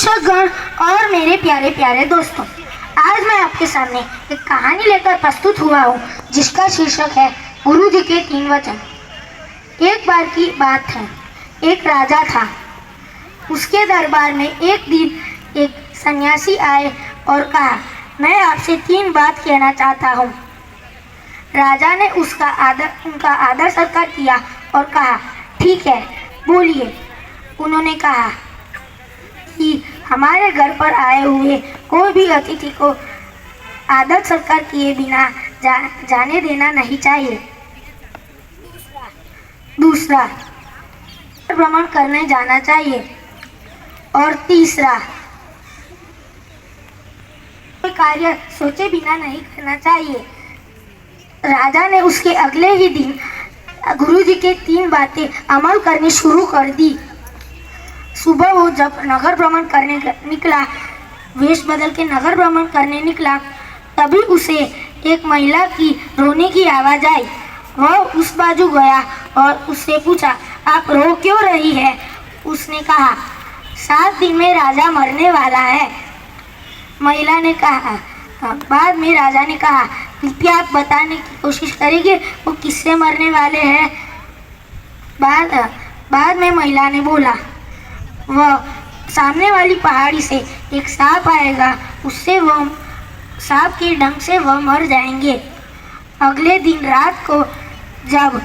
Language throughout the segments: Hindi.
दर्शकगण और मेरे प्यारे प्यारे दोस्तों, आज मैं आपके सामने एक कहानी लेकर प्रस्तुत हुआ हूँ जिसका शीर्षक है गुरु जी के 3 वचन। एक बार की बात है, एक राजा था। उसके दरबार में एक दिन एक सन्यासी आए और कहा, मैं आपसे 3 बात कहना चाहता हूँ। राजा ने उनका आदर सत्कार किया और कहा, ठीक है, बोलिए। उन्होंने कहा कि हमारे घर पर आए हुए कोई भी अतिथि को आदर सत्कार किए बिना जाने देना नहीं चाहिए। दूसरा, भ्रमण करने जाना चाहिए। और तीसरा, कोई कार्य सोचे बिना नहीं करना चाहिए। राजा ने उसके अगले ही दिन गुरु जी के 3 बातें अमल करनी शुरू कर दी। सुबह वो जब नगर भ्रमण करने निकला, वेश बदल के नगर भ्रमण करने निकला, तभी उसे एक महिला की रोने की आवाज़ आई। वह उस बाजू गया और उससे पूछा, आप रो क्यों रही है? उसने कहा, 7 दिन में राजा मरने वाला है। महिला ने कहा, बाद में राजा ने कहा, कृपया आप बताने की कोशिश करेंगे वो किससे मरने वाले हैं? बाद में महिला ने बोला, वह सामने वाली पहाड़ी से एक सांप आएगा, उससे वह सांप के डंक से वह मर जाएंगे। अगले दिन रात को जब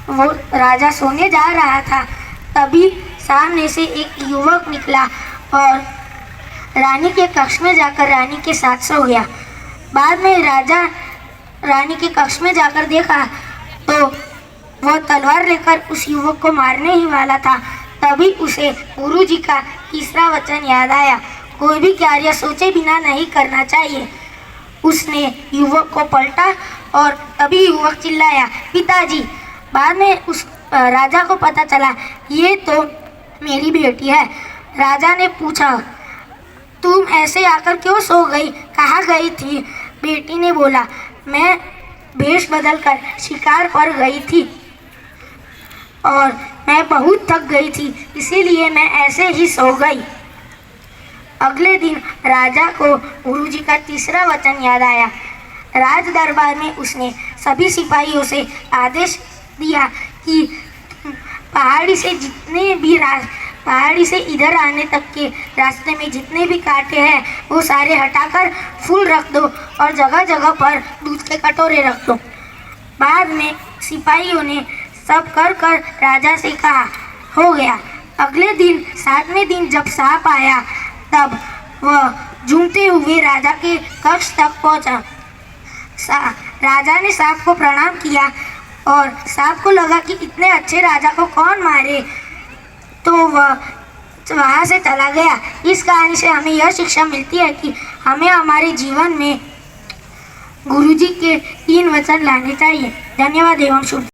वो राजा सोने जा रहा था, तभी सामने से एक युवक निकला और रानी के कक्ष में जाकर रानी के साथ सो गया। बाद में राजा रानी के कक्ष में जाकर देखा तो वह तलवार लेकर उस युवक को मारने ही वाला था। तभी उसे गुरु जी का 3रा वचन याद आया, कोई भी कार्य सोचे बिना नहीं करना चाहिए। उसने युवक को पलटा और तभी युवक चिल्लाया, पिताजी। बाद में उस राजा को पता चला ये तो मेरी बेटी है। राजा ने पूछा, तुम ऐसे आकर क्यों सो गई, कहाँ गई थी? बेटी ने बोला, मैं भेष बदलकर शिकार पर गई थी और मैं बहुत थक गई थी, इसीलिए मैं ऐसे ही सो गई। अगले दिन राजा को गुरुजी का 3रा वचन याद आया। राज दरबार में उसने सभी सिपाहियों से आदेश दिया कि पहाड़ी से इधर आने तक के रास्ते में जितने भी कांटे हैं वो सारे हटाकर फूल रख दो और जगह जगह पर दूध के कटोरे रख दो। बाद में सिपाहियों ने सब कर राजा से कहा, हो गया। अगले दिन 7वें दिन जब सांप आया, तब वह झूमते हुए राजा के कक्ष तक पहुंचा। राजा ने सांप को प्रणाम किया और सांप को लगा कि इतने अच्छे राजा को कौन मारे, तो वह वहाँ से चला गया। इस कहानी से हमें यह शिक्षा मिलती है कि हमें हमारे जीवन में गुरुजी के 3 वचन लाने चाहिए। धन्यवाद एवं शुभ।